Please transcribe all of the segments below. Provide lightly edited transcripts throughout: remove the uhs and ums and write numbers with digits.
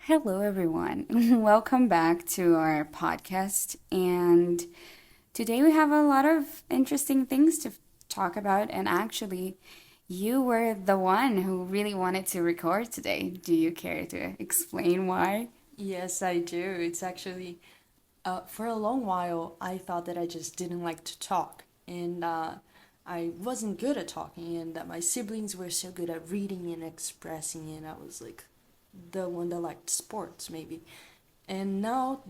Hello, everyone. Welcome back to our podcast. And today we have a lot of interesting things to talk about. And actually, you were the one who really wanted to record today. Do you care to explain why? Yes, I do. It's actually, for a long while, I thought that I just didn't like to talk, and I wasn't good at talking, and that my siblings were so good at reading and expressing, and I was like the one that liked sports, maybe. And now,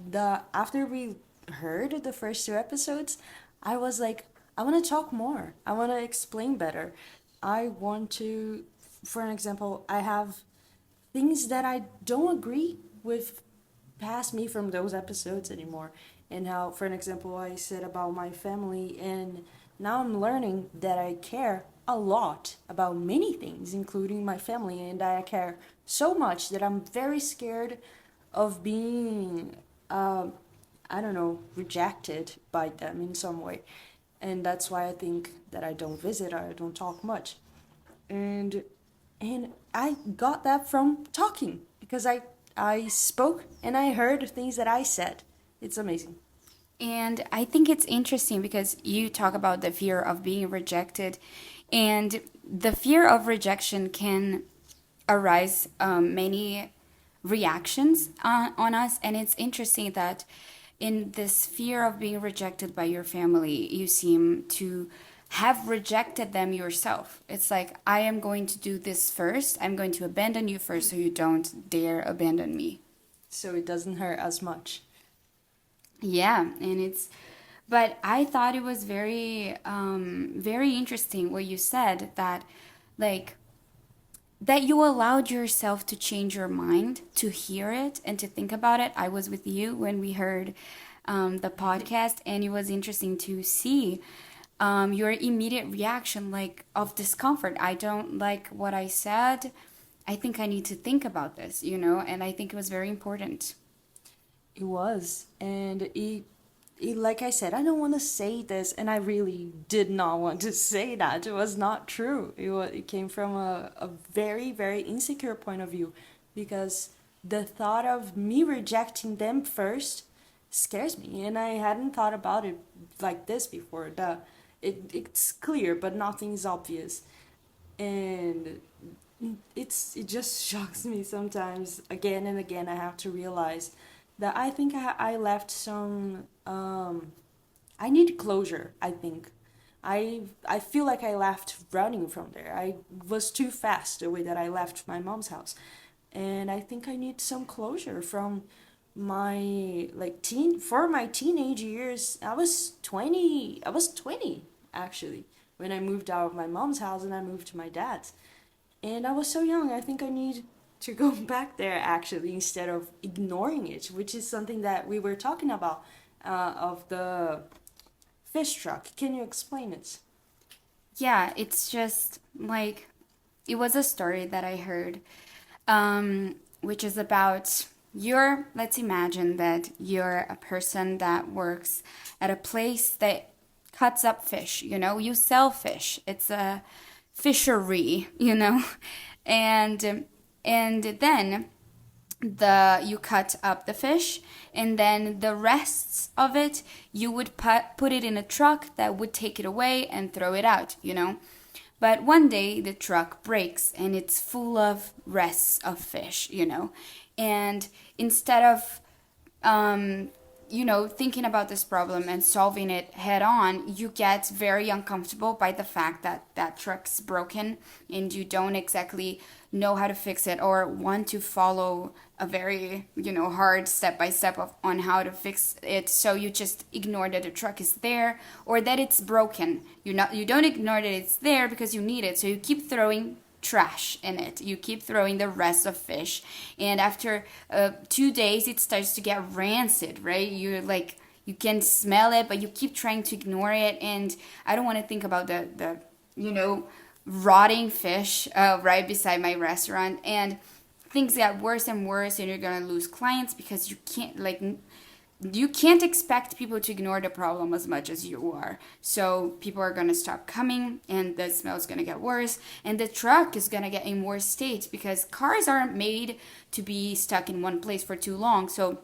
after we heard the first two episodes, I was like, I want to talk more. I want to explain better. I want to, for an example, I have things that I don't agree with past me from those episodes anymore. And how, for an example, I said about my family, and now I'm learning that I care a lot about many things, including my family, and I care so much that I'm very scared of being, I don't know, rejected by them in some way. And that's why I think that I don't visit or I don't talk much. And I got that from talking because I spoke and I heard things that I said. It's amazing. And I think it's interesting because you talk about the fear of being rejected, and the fear of rejection can arise many reactions on us. And it's interesting that in this fear of being rejected by your family, you seem to have rejected them yourself. It's like, I am going to do this first. I'm going to abandon you first so you don't dare abandon me. So it doesn't hurt as much. Yeah, and but I thought it was very interesting what you said that, like, that you allowed yourself to change your mind, to hear it and to think about it. I was with you when we heard the podcast, and it was interesting to see your immediate reaction, like, of discomfort. I don't like what I said. I think I need to think about this. And I think it was very important. It was. And like I said, I don't want to say this, and I really did not want to say that. It was not true. It came from a very, very insecure point of view because the thought of me rejecting them first scares me, and I hadn't thought about it like this before. It's clear, but nothing's obvious. And it just shocks me sometimes. Again and again, I have to realize that I think I left some. I need closure. I think. I feel like I left running from there. I was too fast the way that I left my mom's house, and I think I need some closure from my for my teenage years. I was 20 actually when I moved out of my mom's house and I moved to my dad's. And I was so young. I think I need to go back there actually instead of ignoring it, which is something that we were talking about of the fish truck. Can you explain it? Yeah, it's just like, it was a story that I heard, which is about let's imagine that you're a person that works at a place that cuts up fish. You sell fish. It's a fishery. And and then you cut up the fish, and then the rests of it you would put it in a truck that would take it away and throw it out. But one day the truck breaks and it's full of rests of fish. And instead of thinking about this problem and solving it head on, you get very uncomfortable by the fact that that truck's broken and you don't exactly know how to fix it or want to follow a very, hard step by step on how to fix it. So you just ignore that the truck is there or that it's broken. You don't ignore that it's there because you need it. So you keep throwing trash in it. You keep throwing the rest of fish, and after 2 days, it starts to get rancid, right? You can smell it, but you keep trying to ignore it. And I don't want to think about the rotting fish right beside my restaurant, and things get worse and worse, and you're gonna lose clients because you can't you can't expect people to ignore the problem as much as you are. So people are going to stop coming, and the smell is going to get worse, and the truck is going to get in worse state, because cars aren't made to be stuck in one place for too long. So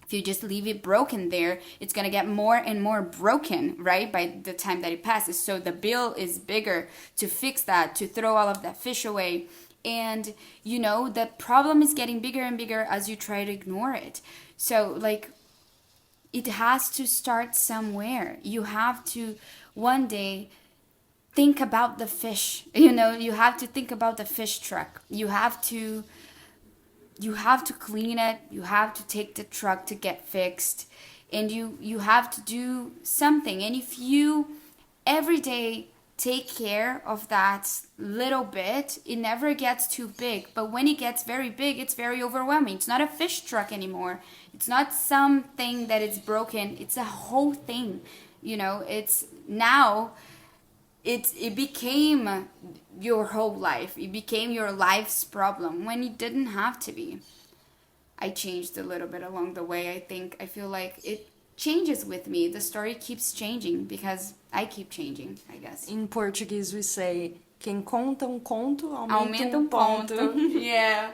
if you just leave it broken there, it's going to get more and more broken, right, by the time that it passes. So the bill is bigger to fix that, to throw all of that fish away. And, you know, the problem is getting bigger and bigger as you try to ignore it. So, like, it has to start somewhere. You have to one day think about the fish. You know, you have to think about the fish truck. You have to clean it. You have to take the truck to get fixed, and you have to do something. And if you every day take care of that little bit, it never gets too big. But when it gets very big, it's very overwhelming. It's not a fish truck anymore. It's not something that is broken. It's a whole thing. You know, it's now it became your whole life. It became your life's problem when it didn't have to be. I changed a little bit along the way. I feel like it changes with me. The story keeps changing because I keep changing, I guess. In Portuguese, we say, quem conta conto, aumenta ponto. Yeah.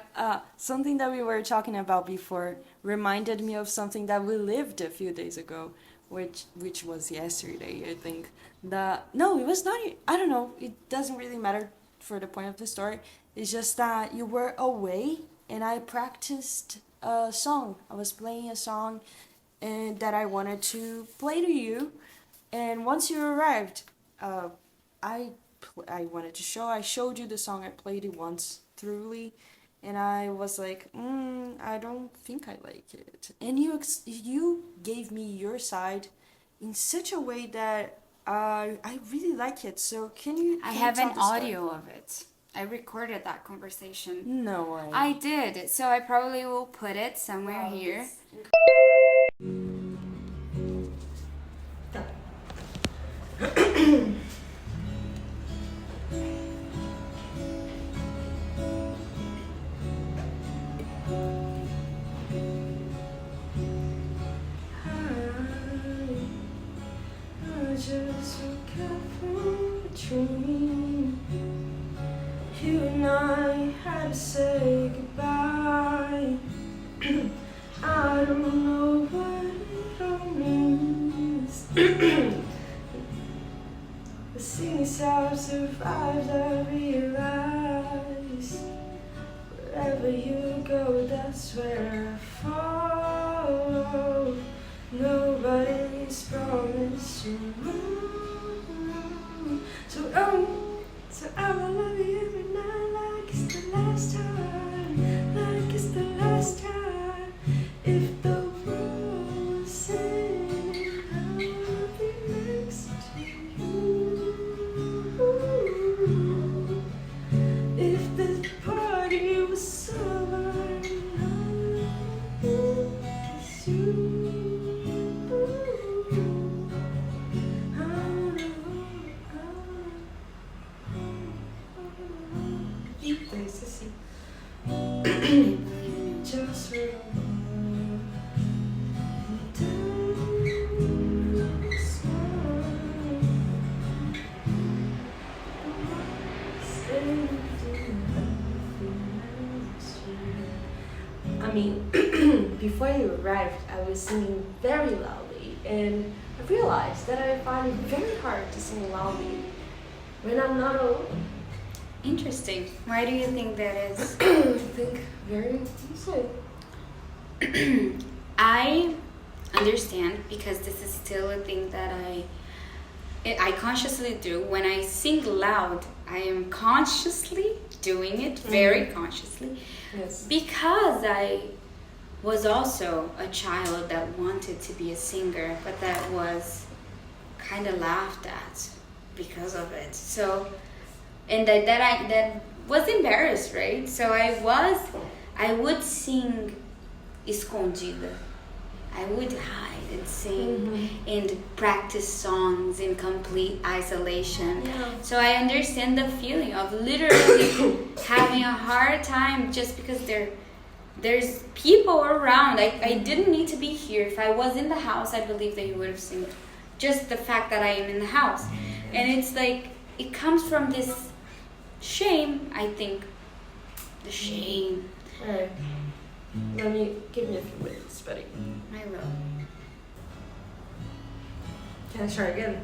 Something that we were talking about before reminded me of something that we lived a few days ago, which was yesterday, I think. No, it was not. I don't know. It doesn't really matter for the point of the story. It's just that you were away, and I practiced a song. I was playing a song and that I wanted to play to you. And once you arrived, I wanted to show. I showed you the song. I played it once thoroughly, and I was like, I don't think I like it. And you gave me your side in such a way that I really like it. So can you? I have an audio of it. I recorded that conversation. No way. I did. So I probably will put it somewhere here. Just woke up from a dream. You and I had to say goodbye. I don't know what it all means. But since I've survived, I realize wherever you go, that's where I follow. Nobody's promised tomorrow. So I will love you every night like it's the last time, like it's the last time. If the world was ending, I would be next to you. If the party was over, I would miss you. Just I mean, before you arrived, I was singing very loudly, and I realized that I find it very hard to sing loudly when I'm not alone. Interesting. Why do you think that is? I think very easy. I understand, because this is still a thing that I consciously do. When I sing loud, I am consciously doing it, very consciously. Yes. Because I was also a child that wanted to be a singer, but that was kind of laughed at because of it. So, and that was embarrassed, right? So I would sing escondida. I would hide and sing and practice songs in complete isolation. Yeah. So I understand the feeling of literally having a hard time just because there's people around. I didn't need to be here. If I was in the house, I believe that you would have seen just the fact that I am in the house. And it's like, it comes from this shame, I think. The shame. Alright. Give me a few minutes, buddy. I will. Can I try again?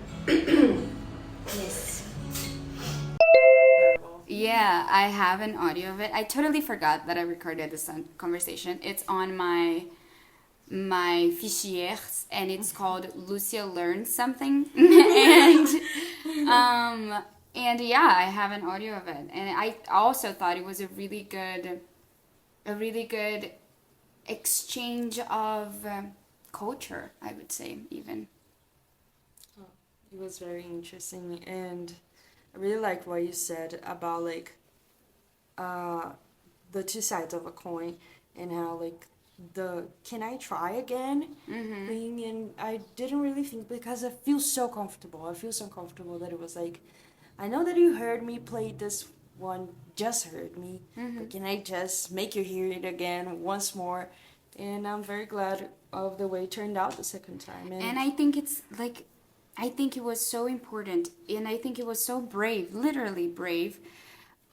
Yes. Yeah, I have an audio of it. I totally forgot that I recorded this conversation. It's on my fichiers, and it's called Lucia Learns Something. And yeah, I have an audio of it. And I also thought it was a really good exchange of culture, I would say, even. It was very interesting, and I really like what you said about like the two sides of a coin, and how like the can I try again thing. And I didn't really think, because I feel so comfortable. I feel so comfortable that it was like, I know that you heard me play this one, just heard me, but can I just make you hear it again once more? And I'm very glad of the way it turned out the second time. And I think it's like, I think it was so important, and I think it was so brave, literally brave,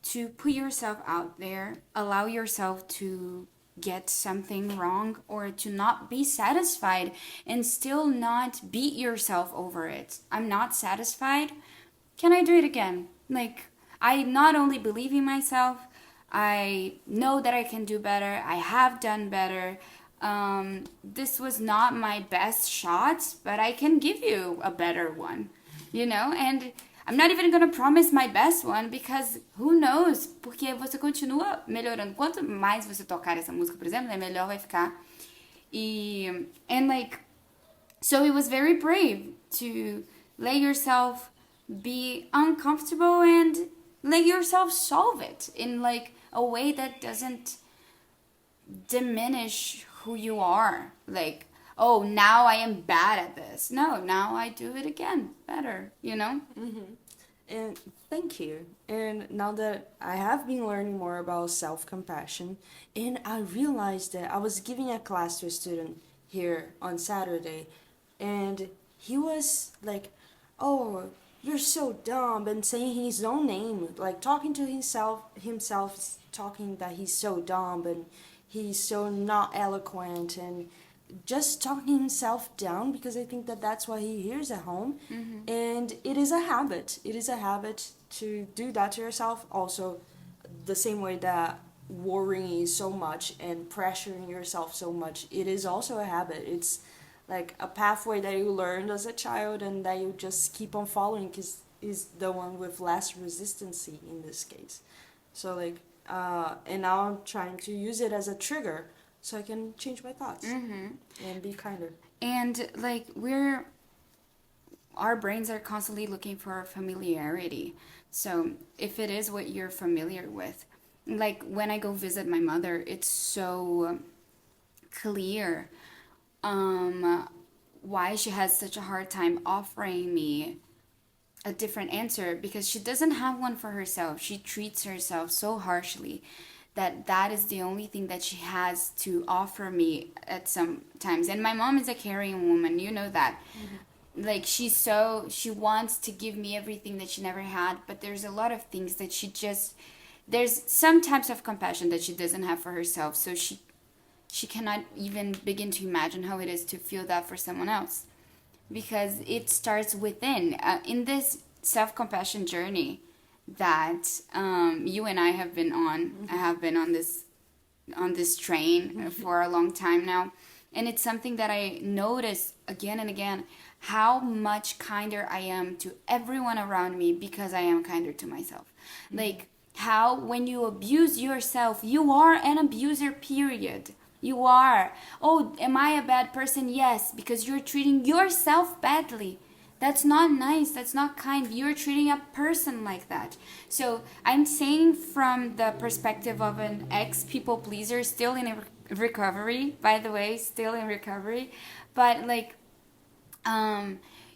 to put yourself out there, allow yourself to get something wrong, or to not be satisfied and still not beat yourself over it. I'm not satisfied. Can I do it again? Like, I not only believe in myself, I know that I can do better. I have done better. This was not my best shot, but I can give you a better one, and I'm not even gonna promise my best one, because who knows, porque você continua melhorando. Quanto mais você tocar essa música, por exemplo, melhor vai ficar. And like, so it was very brave to let yourself be uncomfortable and let yourself solve it in like a way that doesn't diminish who you are. Like, oh, now I am bad at this. No, now I do it again better, And thank you. And now that I have been learning more about self-compassion, and I realized that I was giving a class to a student here on Saturday, and he was like, oh, you're so dumb, and saying his own name, like talking to himself, talking that he's so dumb and he's so not eloquent, and just talking himself down, because I think that that's what he hears at home. And it is a habit. It is a habit to do that to yourself. Also, the same way that worrying so much and pressuring yourself so much, it is also a habit. It's like a pathway that you learned as a child and that you just keep on following, because is the one with less resistance in this case. So like, and now I'm trying to use it as a trigger so I can change my thoughts and be kinder. And like, our brains are constantly looking for familiarity. So if it is what you're familiar with, like when I go visit my mother, it's so clear why she has such a hard time offering me a different answer, because she doesn't have one for herself. She treats herself so harshly that is the only thing that she has to offer me at some times. And my mom is a caring woman, you know that. Like, she wants to give me everything that she never had, but there's a lot of things that there's some types of compassion that she doesn't have for herself, so she cannot even begin to imagine how it is to feel that for someone else, because it starts within. In this self-compassion journey that you and I have been on, I have been on this train for a long time now, and it's something that I notice again and again, how much kinder I am to everyone around me because I am kinder to myself. Like, how when you abuse yourself, you are an abuser, period. You are. Oh, am I a bad person? Yes, because you're treating yourself badly. That's not nice. That's not kind. You're treating a person like that. So I'm saying from the perspective of an ex-people pleaser, still in recovery, by the way, still in recovery. But like,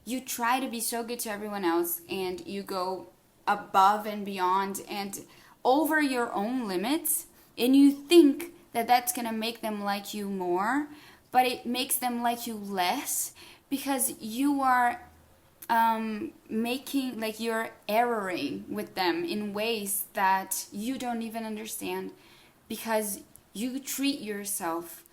you try to be so good to everyone else, and you go above and beyond and over your own limits, and you think that that's gonna make them like you more, but it makes them like you less because you are making, like, you're erroring with them in ways that you don't even understand because you treat yourself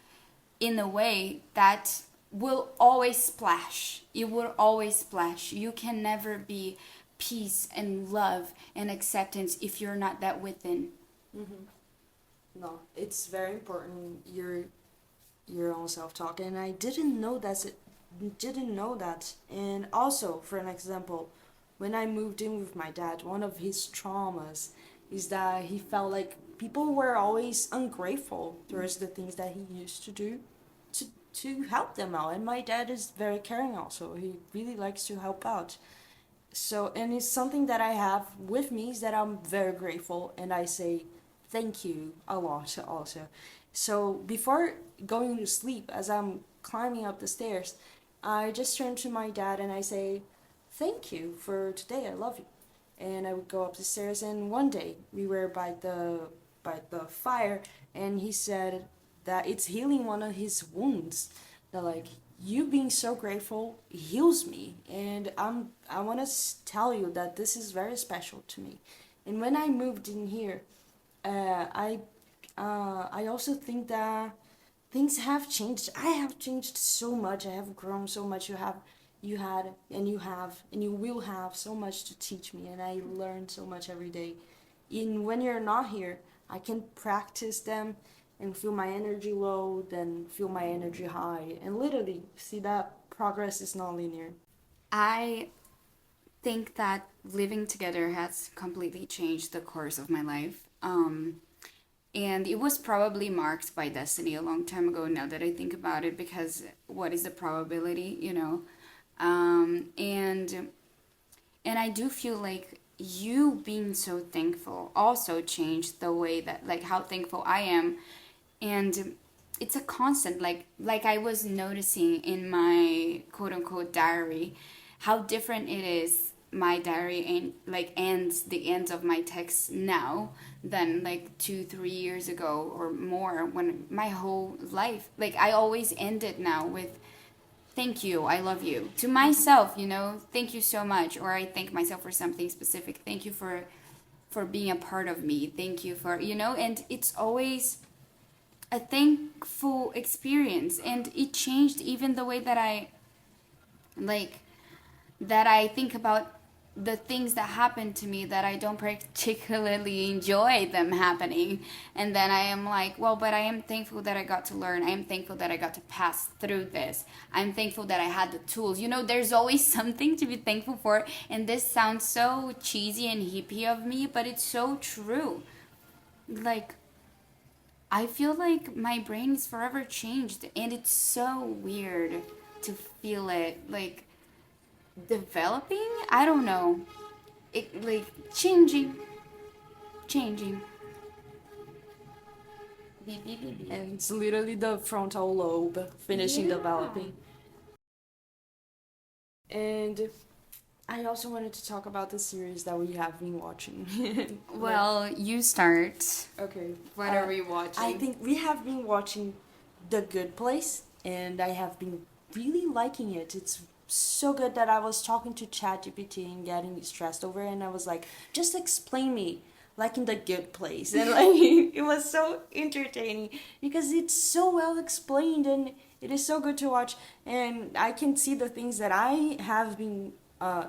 in a way that will always splash. It will always splash. You can never be peace and love and acceptance if you're not that within. No, it's very important your own self-talk, and I didn't know that. And also, for an example, when I moved in with my dad, one of his traumas is that he felt like people were always ungrateful towards the things that he used to do to to help them out. And my dad is very caring also. He really likes to help out. So, and it's something that I have with me is that I'm very grateful and I say thank you a lot also. So before going to sleep, as I'm climbing up the stairs, I just turn to my dad and I say thank you for today. I love you. And I would go up the stairs, and one day we were by the fire, and he said that it's healing one of his wounds. That like you being so grateful heals me, and I want to tell you that this is very special to me. And when I moved in here, I also think that things have changed. I have changed so much. I have grown so much. You had, and you have, and you will have so much to teach me, and I learn so much every day. And when you're not here, I can practice them and feel my energy low, then feel my energy high, and literally see that progress is not linear. I think that living together has completely changed the course of my life. And it was probably marked by destiny a long time ago now that I think about it, because what is the probability, you know? And I do feel like you being so thankful also changed the way that, like, how thankful I am. And it's a constant, like I was noticing in my quote unquote diary, how different it is, my diary and like ends, the ends of my texts now, than like 2 3 years ago or more, when my whole life, like, I always end it now with thank you, I love you, to myself, you know, thank you so much, or I thank myself for something specific, thank you for being a part of me, thank you for, you know, and it's always a thankful experience. And it changed even the way that like I think about the things that happen to me that I don't particularly enjoy them happening. And then I am like, well, but I am thankful that I got to learn. I am thankful that I got to pass through this. I'm thankful that I had the tools. You know, there's always something to be thankful for. And this sounds so cheesy and hippie of me, but it's so true. Like, I feel like my brain is forever changed, and it's so weird to feel it like developing. I don't know. It like changing. Beep, beep, beep, beep. And it's literally the frontal lobe finishing Yeah. developing. And I also wanted to talk about the series that we have been watching. Well, you start. Okay. What are we watching? I think we have been watching The Good Place, and I have been really liking it. It's so good that I was talking to ChatGPT and getting stressed over it, and I was like, just explain me like in The Good Place. And like it was so entertaining because it's so well explained and it is so good to watch, and I can see the things that I have been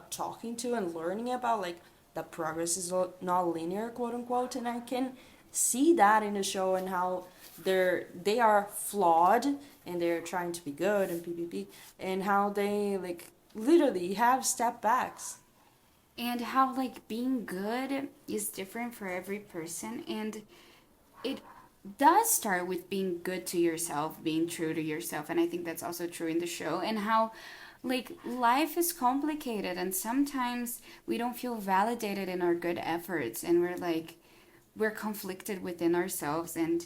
talking to and learning about, like the progress is not linear, quote unquote, and I can see that in the show and how they are flawed and they're trying to be good and ppp, and how they like literally have step backs. And how, like, being good is different for every person, and it does start with being good to yourself, being true to yourself, and I think that's also true in the show. And how, like, life is complicated, and sometimes we don't feel validated in our good efforts, and we're conflicted within ourselves, and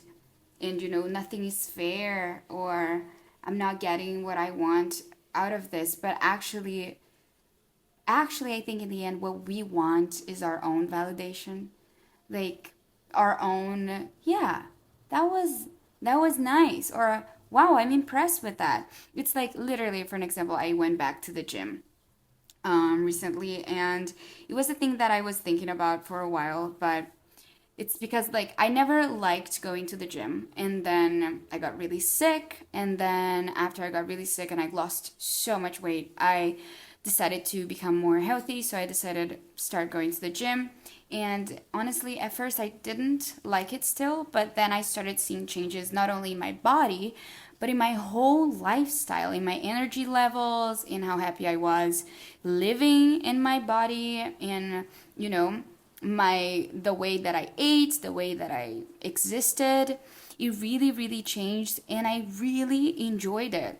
you know, nothing is fair, or I'm not getting what I want out of this. But actually I think in the end what we want is our own validation, like our own, yeah, that was that was nice, or wow, I'm impressed with that. It's like literally, for an example, I went back to the gym recently, and it was a thing that I was thinking about for a while, but it's because like I never liked going to the gym, and then I got really sick, and then after I got really sick and I lost so much weight, I decided to become more healthy, so I decided to start going to the gym. And honestly, at first I didn't like it still, but then I started seeing changes not only in my body, but in my whole lifestyle, in my energy levels, in how happy I was living in my body, in, you know, the way that I ate, the way that I existed. It really, really changed, and I really enjoyed it.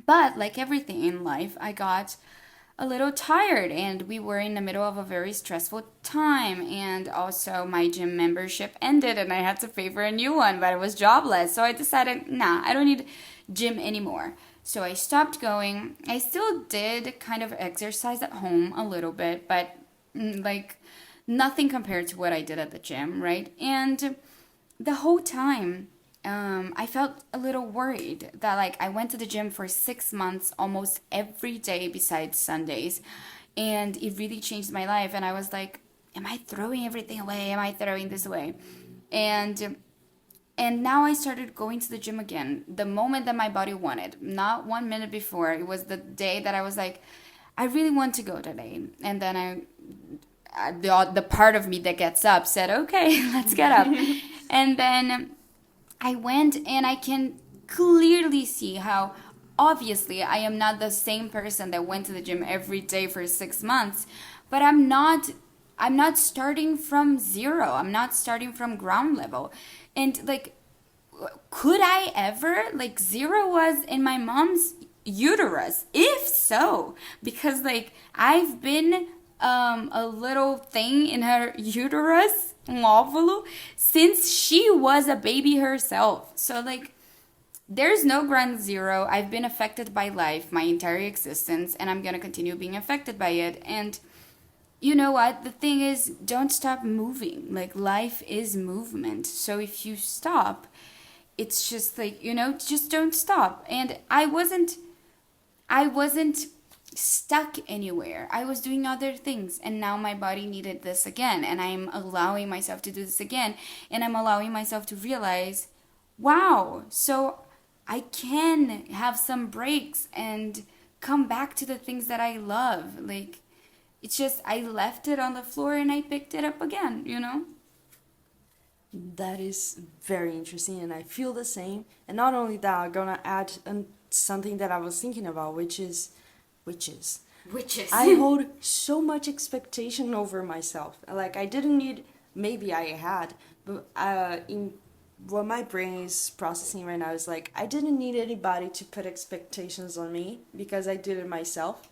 But like everything in life, I got a little tired, and we were in the middle of a very stressful time, and also my gym membership ended and I had to pay for a new one, but I was jobless, so I decided, nah, I don't need gym anymore. So I stopped going. I still did kind of exercise at home a little bit, but like nothing compared to what I did at the gym, right? And the whole time, I felt a little worried that like I went to the gym for 6 months almost every day besides Sundays, and it really changed my life. And I was like, am I throwing everything away? Am I throwing this away? And and now I started going to the gym again the moment that my body wanted, not 1 minute before. It was the day that I was like, I really want to go today. And then the part of me that gets up said, okay, let's get up. And then I went, and I can clearly see how obviously I am not the same person that went to the gym every day for 6 months, but I'm not starting from zero. I'm not starting from ground level. And like, could I ever, like, zero was in my mom's uterus? If so, because like I've been a little thing in her uterus, um óvulo, since she was a baby herself. So like, there's no ground zero. I've been affected by life my entire existence, and I'm gonna continue being affected by it. And you know what? The thing is, don't stop moving. Like, life is movement. So if you stop, it's just like, just don't stop. And I wasn't stuck anywhere. I was doing other things, and now my body needed this again, and I'm allowing myself to do this again, and I'm allowing myself to realize, wow, so I can have some breaks and come back to the things that I love. Like, it's just I left it on the floor and I picked it up again. That is very interesting, and I feel the same. And not only that, I'm gonna add something that I was thinking about, which is witches. Witches. I hold so much expectation over myself. Like, I didn't need, maybe I had, but in what my brain is processing right now is like, I didn't need anybody to put expectations on me because I did it myself.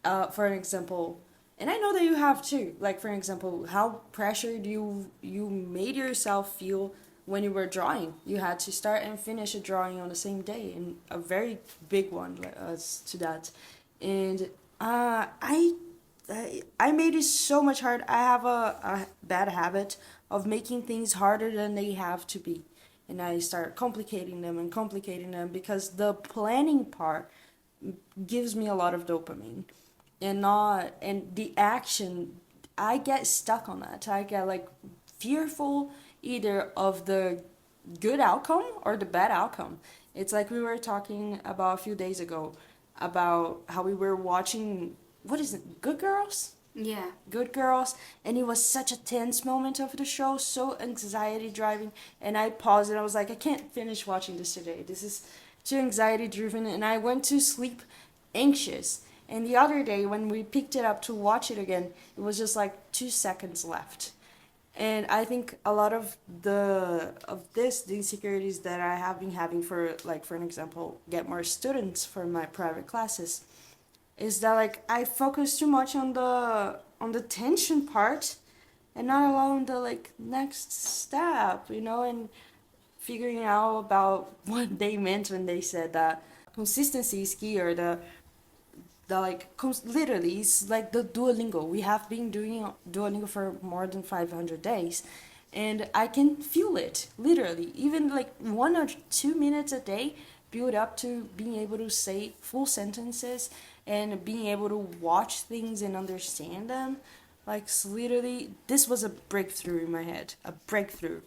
For an example, and I know that you have too. Like, for example, how pressured you made yourself feel when you were drawing. You had to start and finish a drawing on the same day, and a very big one as to that. And I made it so much hard. I have a bad habit of making things harder than they have to be. And I start complicating them because the planning part gives me a lot of dopamine. And the action, I get stuck on that. I get like fearful either of the good outcome or the bad outcome. It's like we were talking about a few days ago about how we were watching, what is it, Good Girls? Yeah. Good Girls, and it was such a tense moment of the show, so anxiety driving, and I paused and I was like, I can't finish watching this today. This is too anxiety driven, and I went to sleep anxious. And the other day when we picked it up to watch it again, it was just like 2 seconds left. And I think a lot of the insecurities that I have been having for, like, for an example, get more students for my private classes, is that like I focus too much on the tension part and not allowing the like next step, and figuring out about what they meant when they said that consistency is key, or the like literally it's like the Duolingo. We have been doing Duolingo for more than 500 days, and I can feel it literally. Even like 1 or 2 minutes a day build up to being able to say full sentences and being able to watch things and understand them. Like literally, this was a breakthrough in my head. A breakthrough.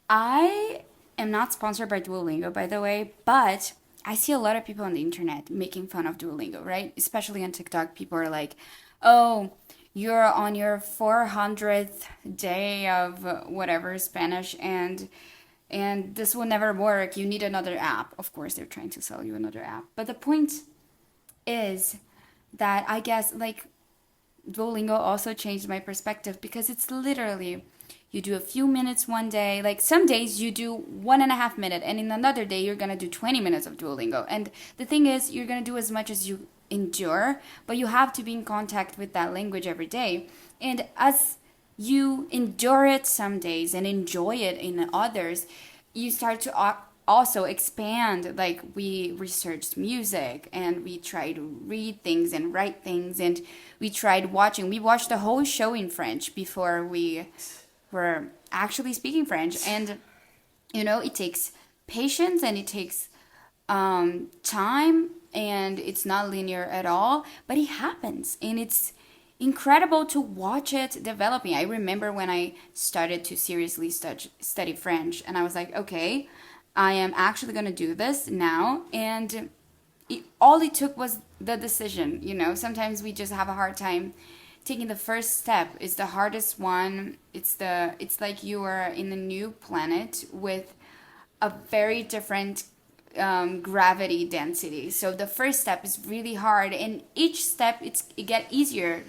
I am not sponsored by Duolingo, by the way, but I see a lot of people on the internet making fun of Duolingo, right? Especially on TikTok, people are like, "Oh, you're on your 400th day of whatever Spanish, and this will never work. You need another app." Of course, they're trying to sell you another app, but the point is that I guess like Duolingo also changed my perspective because it's literally you do a few minutes one day. Like some days you do 1.5 minutes, and in another day you're gonna do 20 minutes of Duolingo. And the thing is, you're gonna do as much as you endure, but you have to be in contact with that language every day. And as you endure it some days and enjoy it in others, you start to also expand. Like we researched music and we try to read things and write things, and we watched the whole show in French before we were actually speaking French. And it takes patience and it takes time, and it's not linear at all, but it happens, and it's incredible to watch it developing. I remember when I started to seriously study French, and I was like, okay, I am actually going to do this now. And all it took was the decision. Sometimes we just have a hard time taking the first step. Is the hardest one. It's like you are in a new planet with a very different gravity density. So the first step is really hard, and each step it gets easier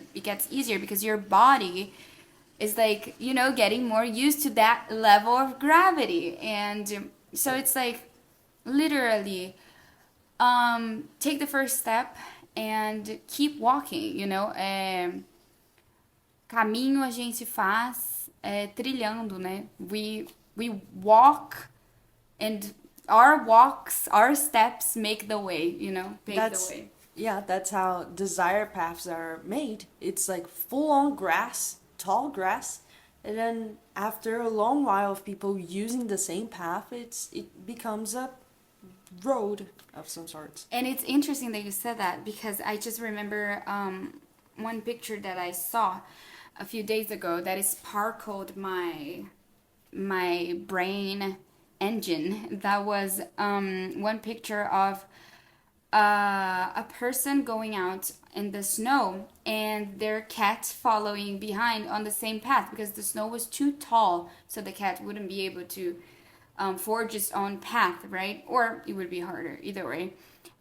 because your body is like getting more used to that level of gravity. And so it's like literally take the first step and keep walking. Caminho a gente faz trilhando, né? We walk, and our walks, our steps make the way, pave the way. Yeah, that's how desire paths are made. It's like full on grass, tall grass, and then after a long while of people using the same path, it becomes a road of some sort. And it's interesting that you said that, because I just remember one picture that I saw a few days ago that sparkled my brain engine. That was one picture of a person going out in the snow and their cat following behind on the same path, because the snow was too tall, so the cat wouldn't be able to forge its own path, right? Or it would be harder, either way.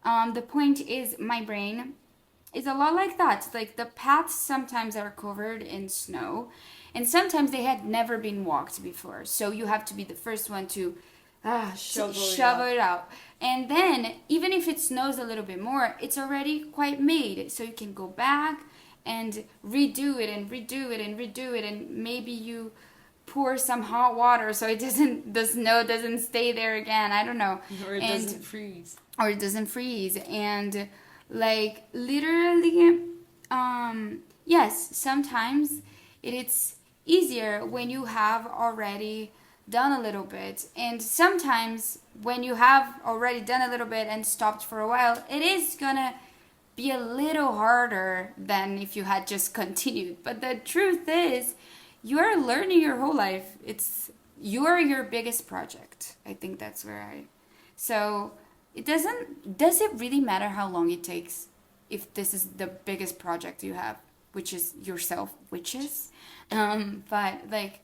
The point is, my brain is a lot like that. Like the paths sometimes are covered in snow, and sometimes they had never been walked before, so you have to be the first one to shovel it out. And then even if it snows a little bit more, it's already quite made, so you can go back and redo it and redo it and redo it, and maybe you pour some hot water so the snow doesn't stay there again. I don't know. Or it doesn't freeze. Or it doesn't freeze. And like literally, yes, sometimes it's easier when you have already done a little bit, and sometimes when you have already done a little bit and stopped for a while, it is gonna be a little harder than if you had just continued. But the truth is, you are learning your whole life. You are your biggest project. I think that's so does it really matter how long it takes if this is the biggest project you have, which is yourself, but like,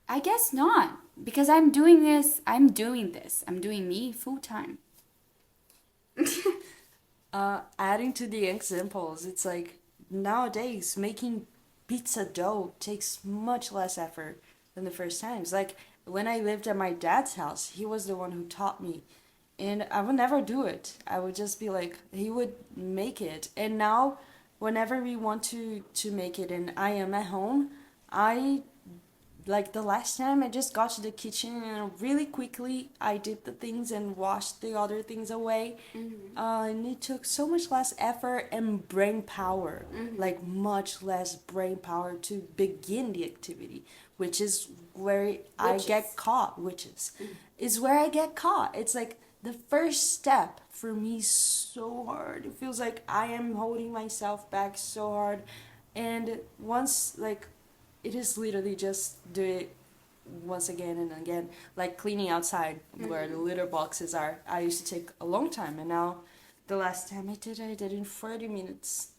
I guess not, because I'm doing me full time. Adding to the examples, it's like nowadays making pizza dough takes much less effort than the first times. Like when I lived at my dad's house, he was the one who taught me, and I would never do it. I would just be like, he would make it. And now whenever we want to make it and I am at home, like the last time I just got to the kitchen and really quickly I did the things and washed the other things away. Mm-hmm. And it took so much less effort and brain power, like much less brain power to begin the activity, which is where I get caught, witches, is where I get caught. It's like the first step for me is so hard. It feels like I am holding myself back so hard. And once, like, it is literally just do it once again and again, like cleaning outside where the litter boxes are. I used to take a long time, and now the last time I did in 40 minutes.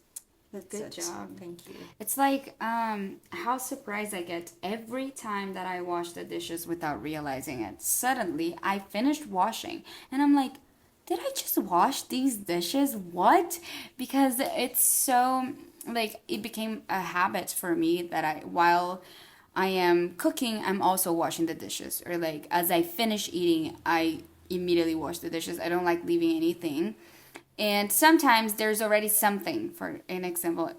That's Good a job. Thank you. It's like how surprised I get every time that I wash the dishes without realizing it. Suddenly, I finished washing, and I'm like, did I just wash these dishes? What? Because it's so, like, it became a habit for me that while I am cooking, I'm also washing the dishes. Or, like, as I finish eating, I immediately wash the dishes. I don't like leaving anything. And sometimes there's already something, for an example,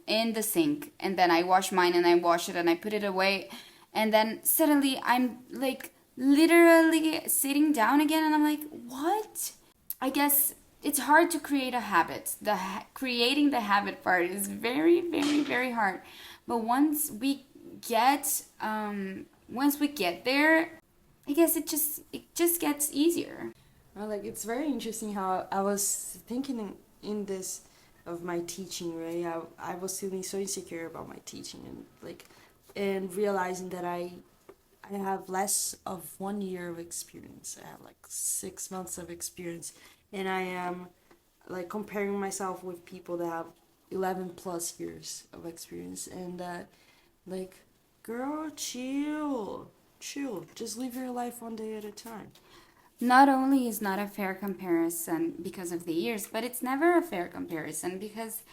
in the sink. And then I wash mine and I wash it and I put it away. And then suddenly I'm like literally sitting down again and I'm like, what? I guess it's hard to create a habit. Creating the habit part is very, very, very hard. But get once we get there, I guess it just gets easier. Well, like, it's very interesting how I was thinking in this of my teaching, right? I was feeling so insecure about my teaching, and like, and realizing that I have less of 1 year of experience. I have like 6 months of experience, and I am like comparing myself with people that have 11 plus years of experience, and like, girl, chill, just live your life one day at a time. Not only is not a fair comparison because of the years, but it's never a fair comparison because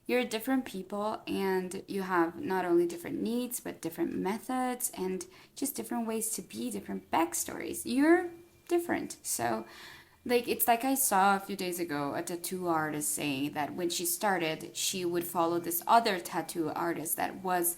you're different people and you have not only different needs but different methods and just different ways to be, different backstories. You're different. So, like, it's like I saw a few days ago a tattoo artist saying that when she started, she would follow this other tattoo artist that was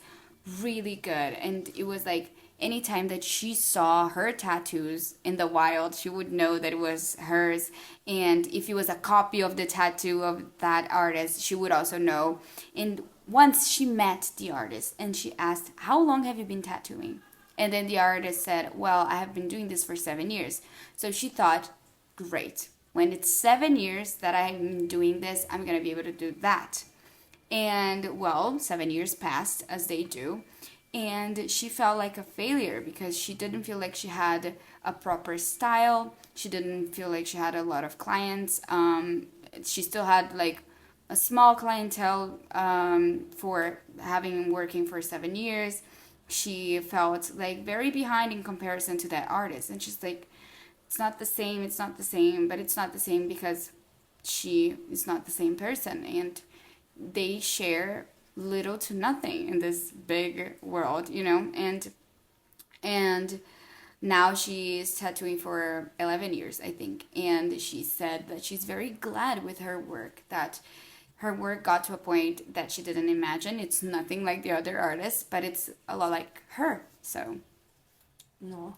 really good, and it was like anytime that she saw her tattoos in the wild, she would know that it was hers. And if it was a copy of the tattoo of that artist, she would also know. And once she met the artist and she asked, how long have you been tattooing? And then the artist said, well, I have been doing this for 7 years. So she thought, great. When it's 7 years that I'm doing this, I'm going to be able to do that. And well, 7 years passed, as they do. And she felt like a failure because she didn't feel like she had a proper style. She didn't feel like she had a lot of clients. She still had like a small clientele for having working for 7 years. She felt like very behind in comparison to that artist. And she's like, it's not the same, but it's not the same because she is not the same person. And they share little to nothing in this big world, and now she's tattooing for 11 years, I think, and she said that she's very glad with her work, that her work got to a point that she didn't imagine. It's nothing like the other artists, but it's a lot like her. So no,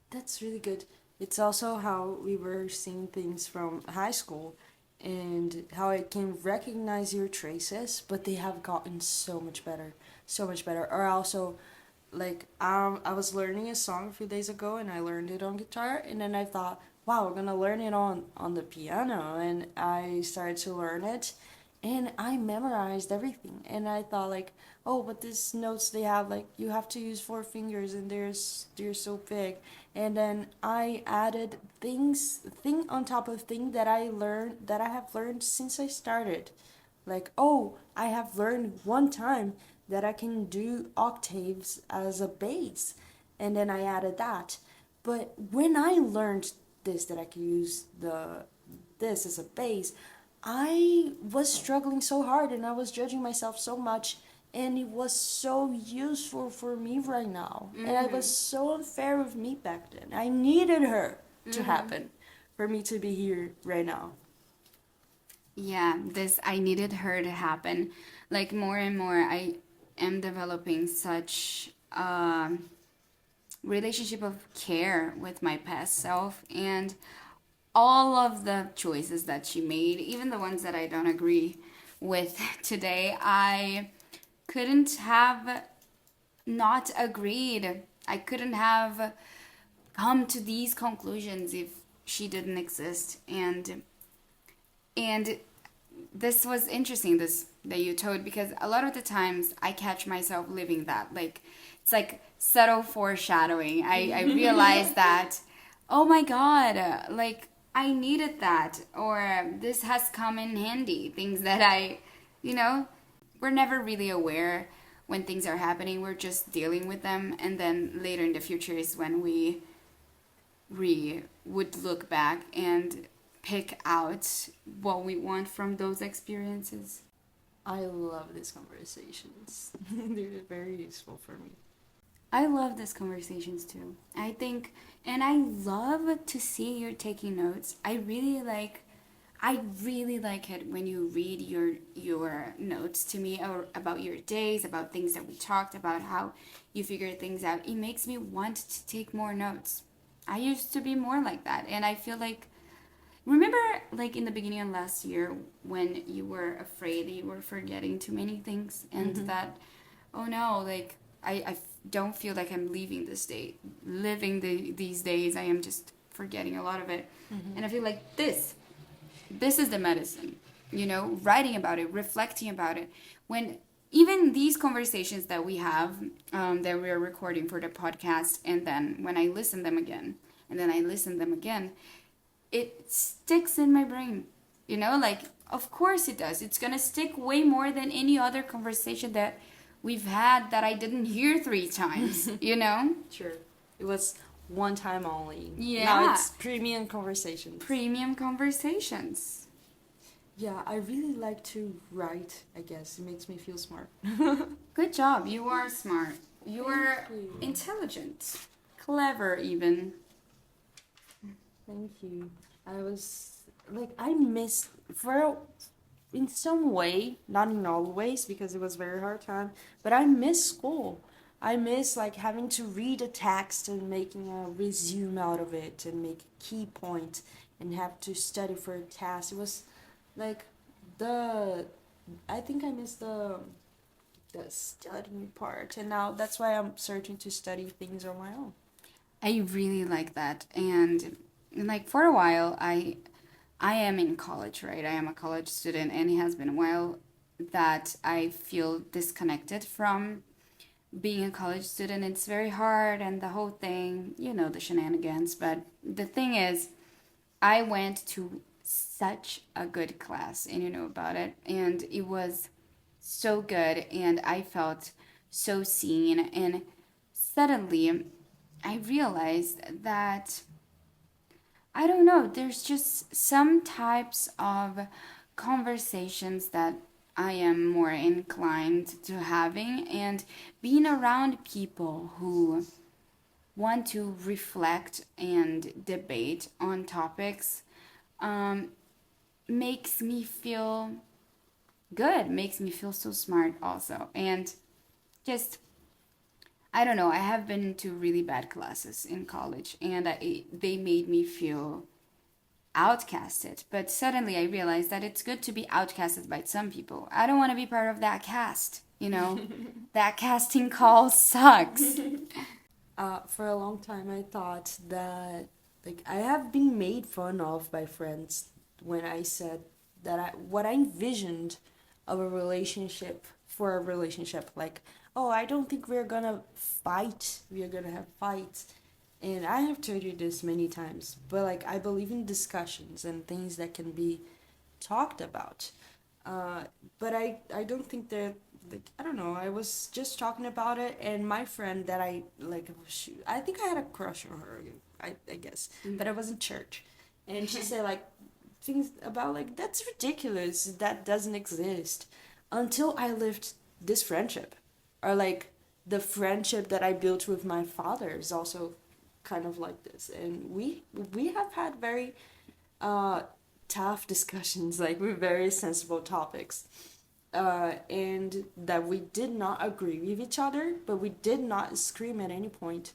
that's really good. It's also how we were seeing things from high school and how I can recognize your traces, but they have gotten so much better, so much better. Or also, like, I was learning a song a few days ago, and I learned it on guitar, and then I thought, wow, we're gonna learn it on the piano, and I started to learn it, and I memorized everything, and I thought, like, oh, but these notes they have, like, you have to use 4 fingers, and they're so big. And then I added thing on top of thing that I have learned since I started. Like, oh, I have learned one time that I can do octaves as a bass. And then I added that. But when I learned this, that I can use this as a bass, I was struggling so hard and I was judging myself so much, and it was so useful for me right now. Mm-hmm. And it was so unfair with me back then. I needed her to happen for me to be here right now. Yeah, I needed her to happen. Like, more and more, I am developing such a relationship of care with my past self, and all of the choices that she made, even the ones that I don't agree with today, I couldn't have not agreed I couldn't have come to these conclusions if she didn't exist. And this was interesting, this that you told, because a lot of the times I catch myself living that, like, it's like subtle foreshadowing. I realize that, oh my god, like, I needed that, or this has come in handy, things that you know we're never really aware when things are happening. We're just dealing with them, and then later in the future is when we would look back and pick out what we want from those experiences. I love these conversations. They're very useful for me. I love these conversations too. I think, and I love to see you're taking notes. I really like it when you read your notes to me, or about your days, about things that we talked about, how you figure things out. It makes me want to take more notes. I used to be more like that, and I feel like, remember, like in the beginning of last year when you were afraid that you were forgetting too many things, and that, oh no, like I don't feel like I'm leaving this day, these days. I am just forgetting a lot of it, and I feel like this is the medicine, writing about it, reflecting about it. When even these conversations that we have, that we're recording for the podcast, and then when I listen them again, and then I listen them again, it sticks in my brain. Like, of course it does. It's gonna stick way more than any other conversation that we've had that I didn't hear 3 times, Sure. It was one time only. Yeah. Now it's premium conversations. Premium conversations. Yeah, I really like to write, I guess. It makes me feel smart. Good job. You are smart. You are Thank you. intelligent. Clever, even. Thank you. I was like, I missed in some way, not in all ways because it was a very hard time, but I miss school. I miss like having to read a text and making a resume out of it and make a key point and have to study for a test. It was like I think I missed the studying part, and now that's why I'm searching to study things on my own. I really like that. And like, for a while, I am in college, right? I am a college student, and it has been a while that I feel disconnected from being a college student. It's very hard, and the whole thing, the shenanigans. But the thing is, I went to such a good class, and you know about it, and it was so good, and I felt so seen. And suddenly I realized that, I don't know, there's just some types of conversations that I am more inclined to having, and being around people who want to reflect and debate on topics makes me feel good, makes me feel so smart also. And just, I don't know, I have been to really bad classes in college, and they made me feel outcasted. But suddenly I realized that it's good to be outcasted by some people. I don't want to be part of that cast, That casting call sucks. For a long time, I thought that like I have been made fun of by friends when I said that what I envisioned of a relationship for a relationship, like, oh, I don't think we're gonna fight. We are gonna have fights. And I have told you this many times, but like I believe in discussions and things that can be talked about. But I don't think they're like, I don't know. I was just talking about it, and my friend that I like, I think I had a crush on her. I guess, but I was in church, and she said like things about like that's ridiculous. That doesn't exist until I lived this friendship, or like the friendship that I built with my father is also kind of like this, and we have had very tough discussions, like with very sensible topics, and that we did not agree with each other, but we did not scream at any point.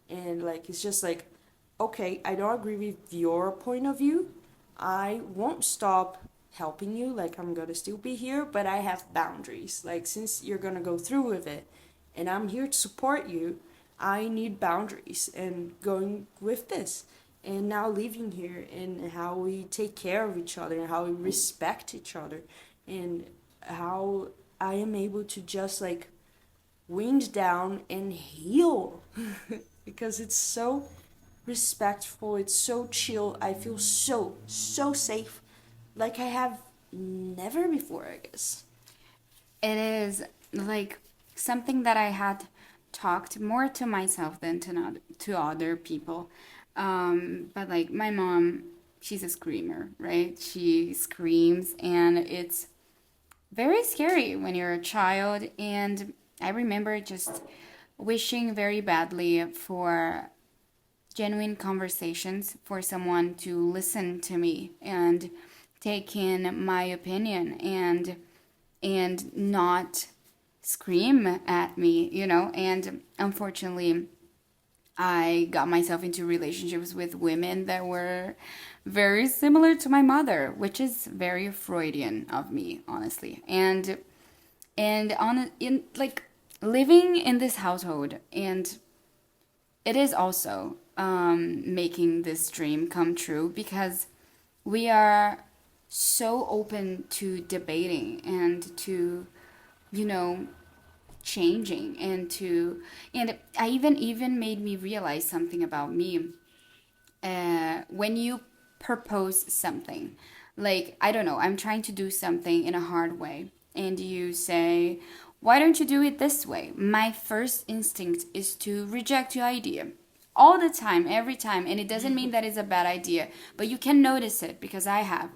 And like it's just like, okay, I don't agree with your point of view. I won't stop helping you. Like I'm gonna still be here, but I have boundaries. Like since you're gonna go through with it, and I'm here to support you, I need boundaries and going with this. And now living here and how we take care of each other and how we respect each other and how I am able to just like wind down and heal because it's so respectful, it's so chill. I feel so safe like I have never before, I guess. It is like something that I had talked more to myself than to other people. But like my mom, she's a screamer, right? She screams, and it's very scary when you're a child. And I remember just wishing very badly for genuine conversations, for someone to listen to me and take in my opinion and not scream at me, you know. And unfortunately, I got myself into relationships with women that were very similar to my mother, which is very Freudian of me, honestly. And on in like living in this household, and it is also making this dream come true because we are so open to debating and to, you know, changing and I even made me realize something about me. When you propose something, like, I don't know, I'm trying to do something in a hard way, and you say, why don't you do it this way? My first instinct is to reject your idea all the time, every time. And it doesn't mean that it's a bad idea, but you can notice it because I have.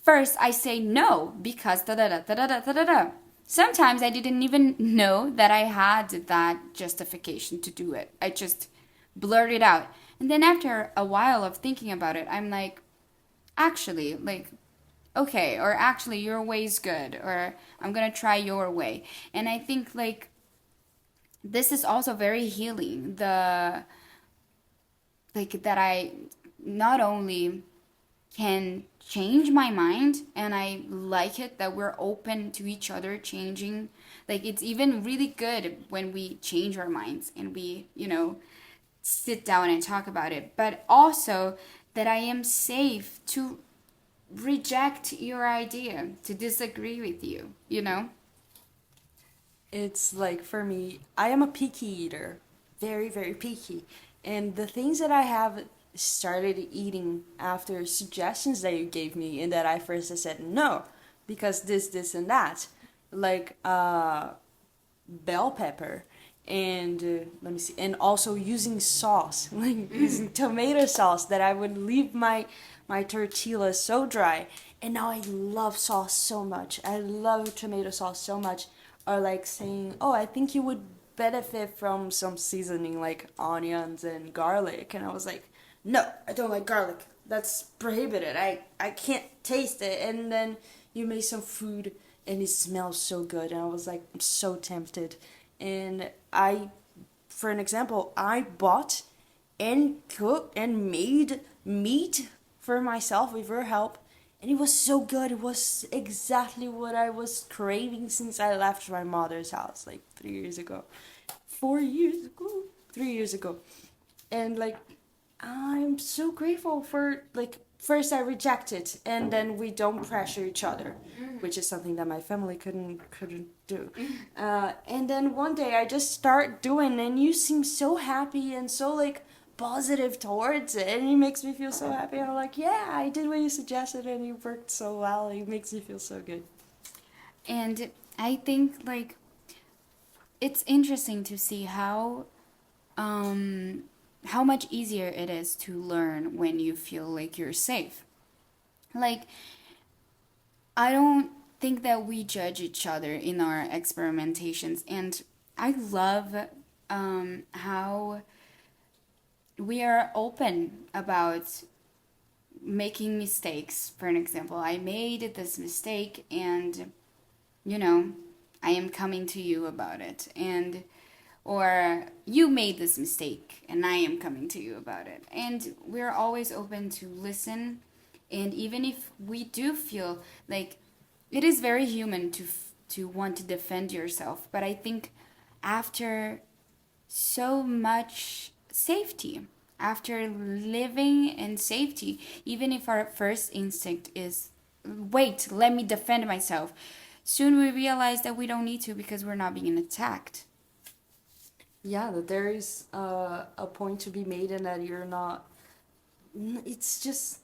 First, I say no because da da da da da da da da. Sometimes I didn't even know that I had that justification to do it. I just blurt it out. And then after a while of thinking about it, I'm like, actually, like, okay, or actually, your way's good, or I'm gonna try your way. And I think, like, this is also very healing. Like, that I not only can change my mind, and I like it that we're open to each other changing. Like, it's even really good when we change our minds and we, you know, sit down and talk about it, but also that I am safe to reject your idea, to disagree with you, you know? It's like for me, I am a picky eater, very picky. And the things that I have started eating after suggestions that you gave me, and that I first said no, because this, and that, like bell pepper, and let me see, and also using sauce, like using tomato sauce, that I would leave my tortilla so dry, and now I love sauce so much. I love tomato sauce so much. Or like saying, oh, I think you would benefit from some seasoning like onions and garlic, and I was like, no, I don't like garlic. That's prohibited. I can't taste it. And then you made some food and it smells so good, and I was like, I'm so tempted. And I, for an example, I bought and cooked and made meat for myself with her help, and it was so good. It was exactly what I was craving since I left my mother's house like 3 years ago. 4 years ago? 3 years ago. And like, I'm so grateful for, like, first I reject it, and then we don't pressure each other, which is something that my family couldn't do. And then one day I just start doing, and you seem so happy and so like positive towards it, and it makes me feel so happy. I'm like, yeah, I did what you suggested, and it worked so well. It makes me feel so good. And I think, like, it's interesting to see how much easier it is to learn when you feel like you're safe. Like, I don't think that we judge each other in our experimentations, and I love how we are open about making mistakes. For an example, I made this mistake, and, you know, I am coming to you about it. And or you made this mistake and I am coming to you about it. And we're always open to listen. And even if we do feel like it is very human to want to defend yourself, but I think after so much safety. After living in safety, even if our first instinct is, wait, let me defend myself, soon we realize that we don't need to because we're not being attacked. Yeah, that there is a point to be made and that you're not. It's just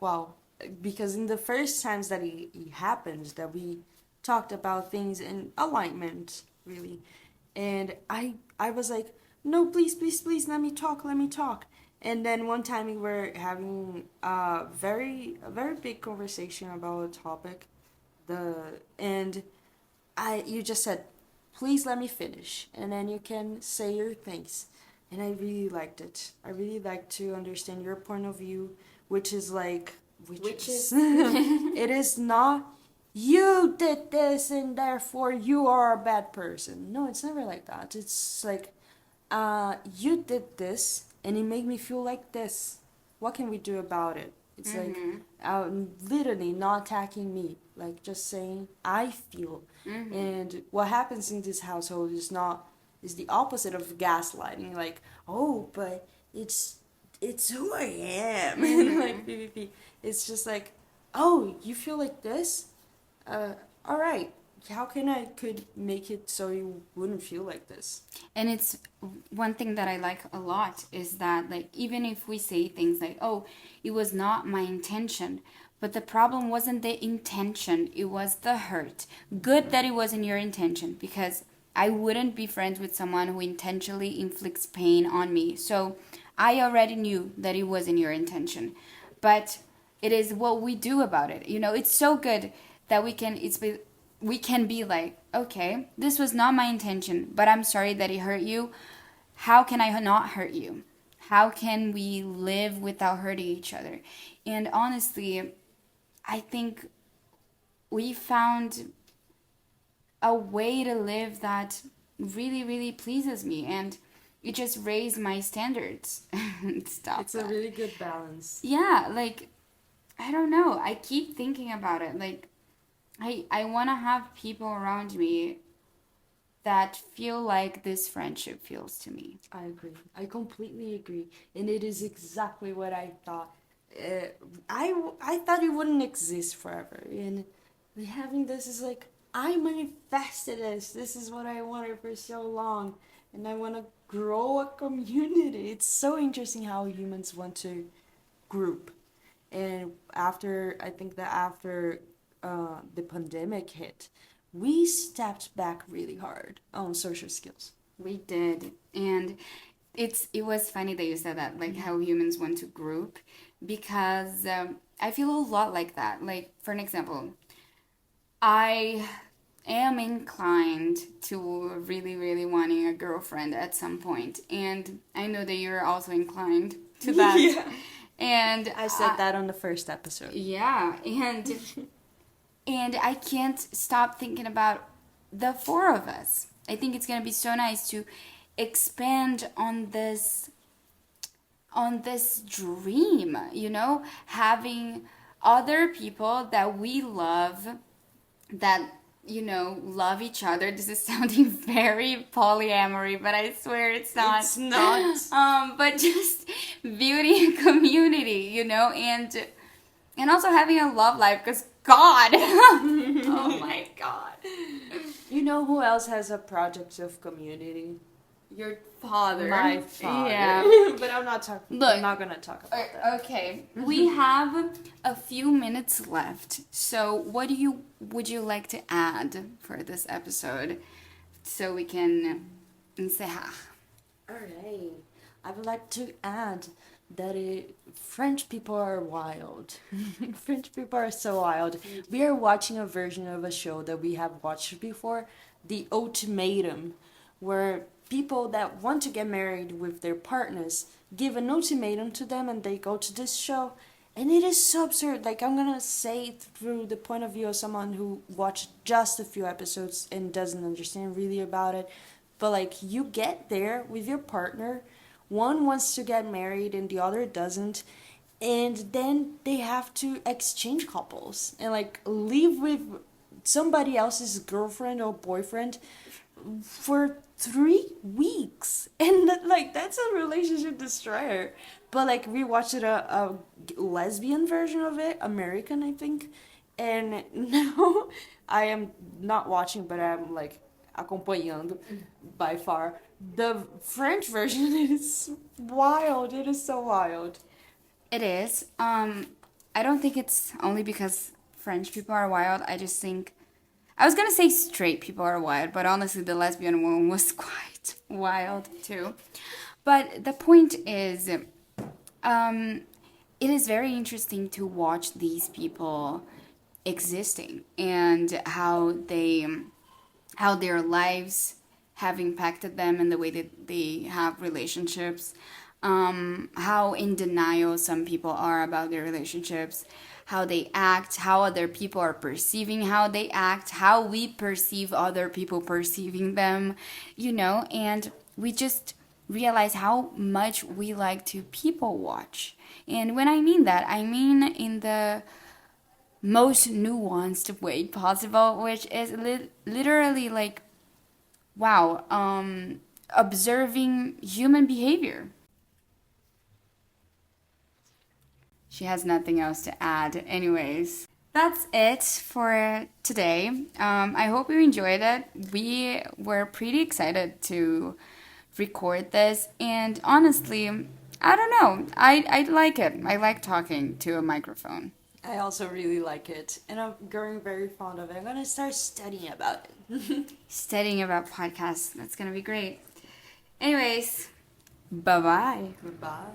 wow, because in the first times that it happened, that we talked about things in alignment, really, and I was like, no, please, please, please, let me talk. And then one time we were having a very big conversation about a topic, the and you just said, please let me finish, and then you can say your things. And I really liked it. I really like to understand your point of view, which is like, which is it is not you did this and therefore you are a bad person. No, it's never like that. It's like, you did this and it made me feel like this. What can we do about it? It's like, literally not attacking me, like just saying I feel. And what happens in this household is the opposite of gaslighting. Like, oh, but it's who I am. And like PvP, it's just like, oh, you feel like this? All right. How can I could make it so you wouldn't feel like this? And it's one thing that I like a lot is that, like, even if we say things like, oh, it was not my intention, but the problem wasn't the intention, it was the hurt. Good that it wasn't your intention, because I wouldn't be friends with someone who intentionally inflicts pain on me. So I already knew that it wasn't your intention, but it is what we do about it. It's so good that we can be like, okay, this was not my intention, but I'm sorry that it hurt you. How can I not hurt you? How can we live without hurting each other? And honestly, I think we found a way to live that really, really pleases me, and it just raised my standards. Stop It's a that. really good balance. Yeah, like, I don't know. I keep thinking about it. Like, I want to have people around me that feel like this friendship feels to me. I agree. I completely agree. And it is exactly what I thought. Uh, I thought it wouldn't exist forever. And having this is like, I manifested this. This is what I wanted for so long. And I want to grow a community. It's so interesting how humans want to group. And I think that after the pandemic hit, we stepped back really hard on social skills. We did. And it was funny that you said that, like how humans want to group, because I feel a lot like that. Like, for an example, I am inclined to really, really wanting a girlfriend at some point, and I know that you're also inclined to that. Yeah. And I said that on the first episode. yeah, and I can't stop thinking about the four of us. I think it's gonna be so nice to expand on this dream, having other people that we love, that love each other. This is sounding very polyamory, but I swear it's not. It's not. But just beauty and community, and also having a love life, because God. Oh my God. You know who else has a project of community? Your father. My father. Yeah. But I'm not talking. Look, I'm not gonna talk about that. okay, we have a few minutes left. So, what would you like to add for this episode, so we can encerrar? Alright. I would like to add that French people are wild. French people are so wild. We are watching a version of a show that we have watched before, The Ultimatum, where people that want to get married with their partners give an ultimatum to them and they go to this show. And it is so absurd. Like, I'm gonna say it through the point of view of someone who watched just a few episodes and doesn't understand really about it. But, like, you get there with your partner, one wants to get married and the other doesn't, and then they have to exchange couples and, like, live with somebody else's girlfriend or boyfriend for 3 weeks. And like, that's a relationship destroyer. But like, we watched a lesbian version of it, American, I think. And now I am not watching, but I'm like acompanhando by far. The French version is wild. It is so wild. It is. I don't think it's only because French people are wild. I just think I was gonna say straight people are wild, but honestly, the lesbian one was quite wild too. But the point is, it is very interesting to watch these people existing and how their lives have impacted them and the way that they have relationships, how in denial some people are about their relationships, how they act, how other people are perceiving how they act, how we perceive other people perceiving them, and we just realize how much we like to people watch. And when I mean that, I mean in the most nuanced way possible, which is literally like, wow, observing human behavior. She has nothing else to add. Anyways, that's it for today. I hope you enjoyed it. We were pretty excited to record this, and honestly, I don't know. I like it. I like talking to a microphone. I also really like it, and I'm growing very fond of it. I'm gonna start studying about it. Studying about podcasts. That's gonna be great. Anyways, bye-bye. Bye.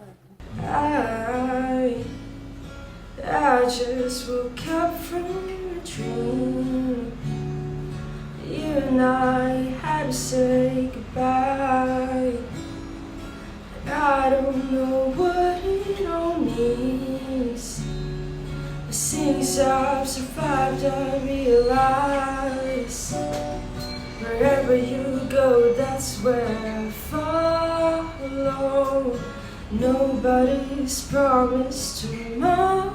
I just woke up from a dream. You and I had to say goodbye. I don't know what it all means. Since I've survived, I realize wherever you go, that's where I follow. Nobody's promised tomorrow,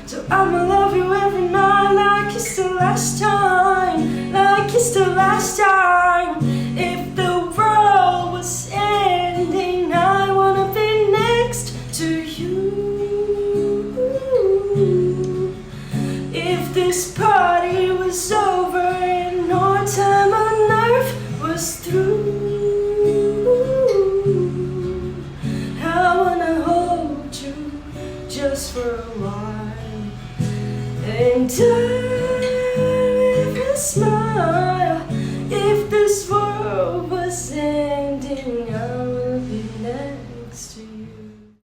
so I'ma love you every night like it's the last time, like it's the last time. If the world was ending, I wanna be next to you. If this party was over and our time on earth was through, I wanna hold you just for a while, and I live and smile if this world was ending.